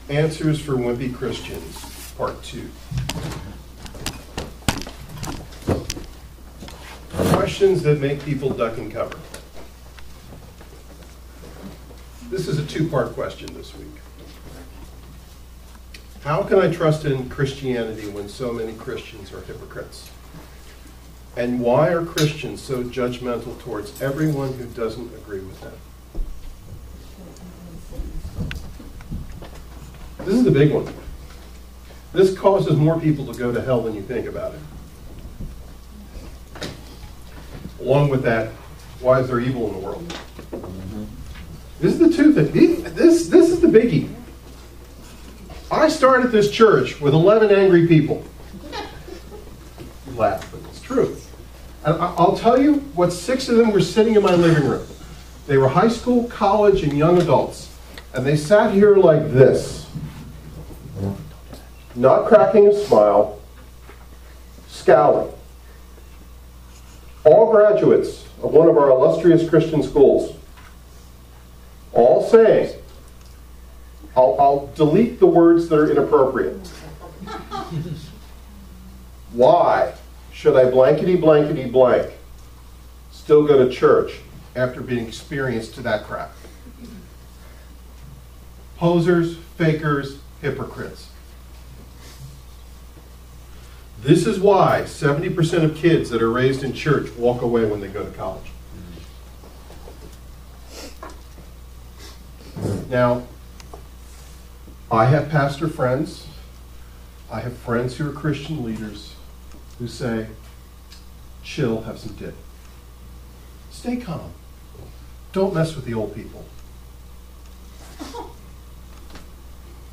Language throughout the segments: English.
Answers for Wimpy Christians, Part 2. Questions that make people duck and cover. This is a two-part question this week. How can I trust in Christianity when so many Christians are hypocrites? And why are Christians so judgmental towards everyone who doesn't agree with them? This is the big one. This causes more people to go to hell than you think about it. Along with that, why is there evil in the world? This is the two things. This is the biggie. I started this church with 11 angry people. You laugh, but it's true. And I'll tell you what, 6 of them were sitting in my living room. They were high school, college, and young adults. And they sat here like this. Not cracking a smile, scowling. All graduates of one of our illustrious Christian schools. All saying, I'll delete the words that are inappropriate. Why should I blankety blankety blank still go to church after being experienced to that crap? Posers, fakers, hypocrites. This is why 70% of kids that are raised in church walk away when they go to college. Now, I have pastor friends, I have friends who are Christian leaders who say, chill, have some dip. Stay calm. Don't mess with the old people.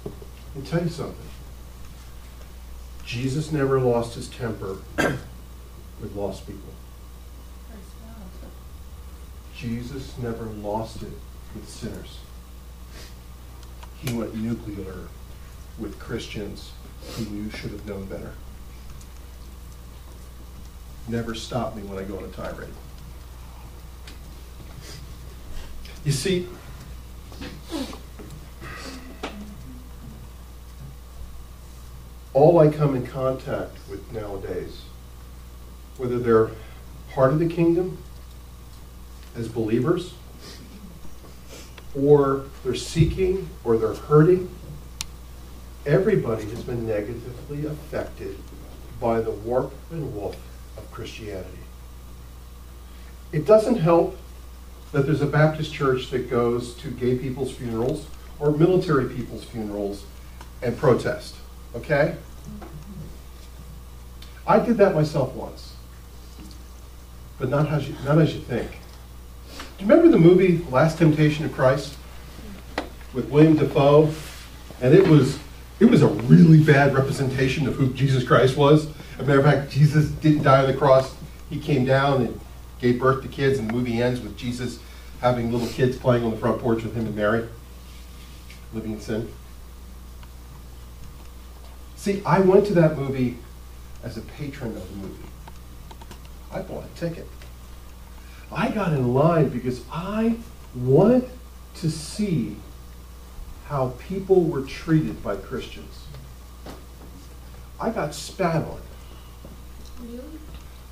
Let me tell you something. Jesus never lost his temper with lost people. Jesus never lost it with sinners. He went nuclear with Christians who you should have known better. Never stop me when I go on a tirade. You see, all I come in contact with nowadays, whether they're part of the kingdom as believers, or they're seeking, or they're hurting, everybody has been negatively affected by the warp and woof of Christianity. It doesn't help that there's a Baptist church that goes to gay people's funerals or military people's funerals and protest, okay? I did that myself once, but not as you think. Do you remember the movie Last Temptation of Christ with William Dafoe? And it was a really bad representation of who Jesus Christ was. As a matter of fact, Jesus didn't die on the cross. He came down and gave birth to kids, and the movie ends with Jesus having little kids playing on the front porch with him and Mary, living in sin. See, I went to that movie as a patron of the movie. I bought a ticket. I got in line because I wanted to see how people were treated by Christians. I got spat on. Really?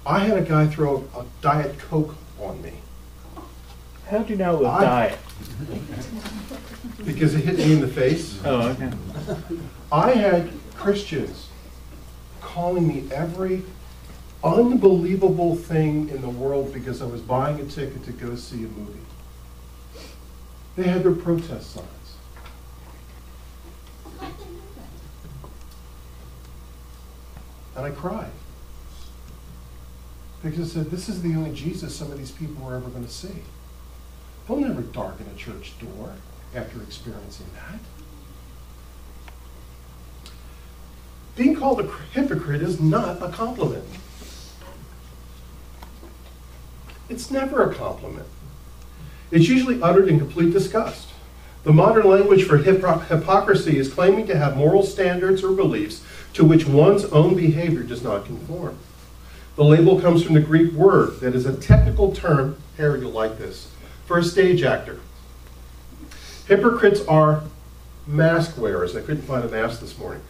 I had a guy throw a Diet Coke on me. How'd you know it was diet? Because it hit me in the face. Oh, okay. I had Christians calling me every unbelievable thing in the world because I was buying a ticket to go see a movie. They had their protest signs. And I cried. Because I said, this is the only Jesus some of these people are ever going to see. They'll never darken a church door after experiencing that. Being called a hypocrite is not a compliment. It's never a compliment. It's usually uttered in complete disgust. The modern language for hypocrisy is claiming to have moral standards or beliefs to which one's own behavior does not conform. The label comes from the Greek word that is a technical term, Harry, you'll like this, for a stage actor. Hypocrites are mask wearers. I couldn't find a mask this morning.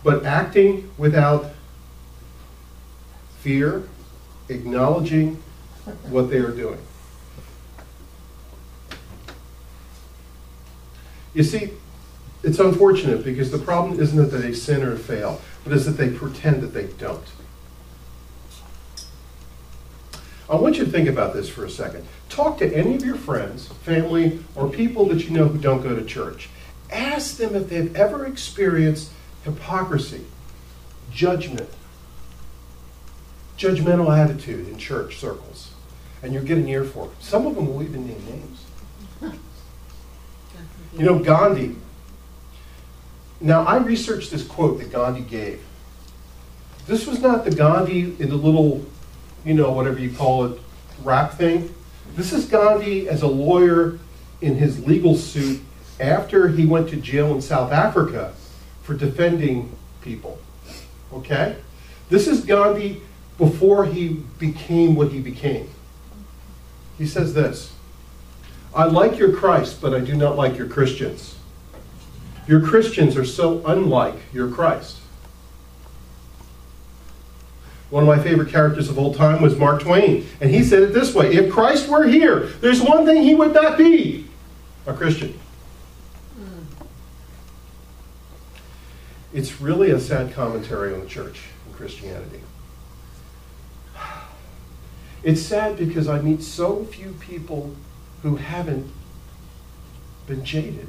But acting without fear, acknowledging what they are doing. You see, it's unfortunate because the problem isn't that they sin or fail, but is that they pretend that they don't. I want you to think about this for a second. Talk to any of your friends, family, or people that you know who don't go to church. Ask them if they've ever experienced hypocrisy, judgment, judgmental attitude in church circles. And you'll get an ear for it. Some of them will even name names. You know, Gandhi. Now, I researched this quote that Gandhi gave. This was not the Gandhi in the little, you know, whatever you call it, rap thing. This is Gandhi as a lawyer in his legal suit after he went to jail in South Africa for defending people. Okay? This is Gandhi before he became what he became. He says this: I like your Christ, but I do not like your Christians. Your Christians are so unlike your Christ. One of my favorite characters of all time was Mark Twain, and he said it this way: if Christ were here, there's one thing he would not be: a Christian. It's really a sad commentary on the church and Christianity. It's sad because I meet so few people who haven't been jaded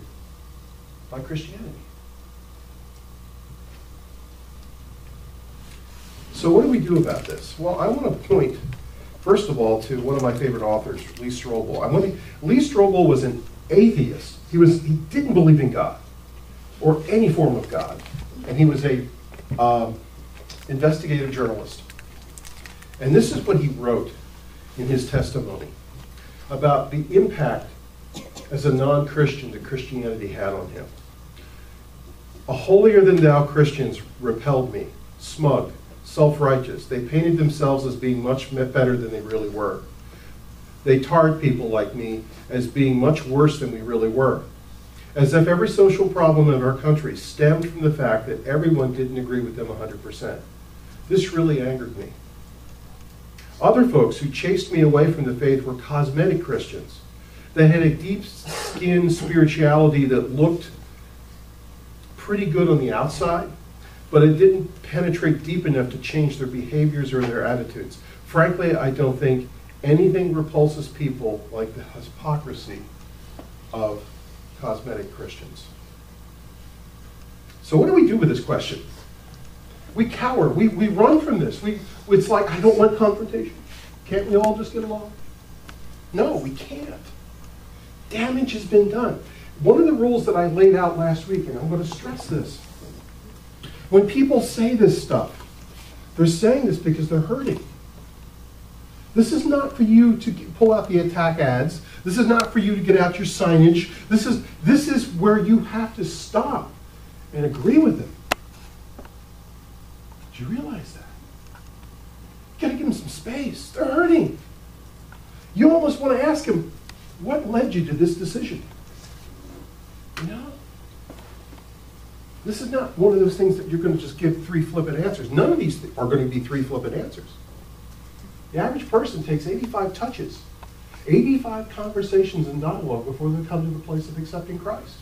by Christianity. So what do we do about this? Well, I want to point, first of all, to one of my favorite authors, Lee Strobel. Lee Strobel was an atheist. He didn't believe in God or any form of God. And he was a investigative journalist. And this is what he wrote in his testimony about the impact as a non-Christian that Christianity had on him. A holier-than-thou Christians repelled me, smug, self-righteous. They painted themselves as being much better than they really were. They tarred people like me as being much worse than we really were, as if every social problem in our country stemmed from the fact that everyone didn't agree with them 100%. This really angered me. Other folks who chased me away from the faith were cosmetic Christians. They had a deep-skinned spirituality that looked pretty good on the outside, but it didn't penetrate deep enough to change their behaviors or their attitudes. Frankly, I don't think anything repulses people like the hypocrisy of cosmetic Christians. So what do we do with this question? We cower. We run from this. It's like, I don't want confrontation. Can't we all just get along? No, we can't. Damage has been done. One of the rules that I laid out last week, and I'm going to stress this, when people say this stuff, they're saying this because they're hurting. This is not for you to pull out the attack ads. This is not for you to get out your signage. This is where you have to stop and agree with them. Do you realize that? You got to give them some space. They're hurting. You almost want to ask them, what led you to this decision? You know? This is not one of those things that you're going to just give 3 flippant answers. None of these are going to be 3 flippant answers. The average person takes 85 touches, 85 conversations and dialogue before they come to the place of accepting Christ.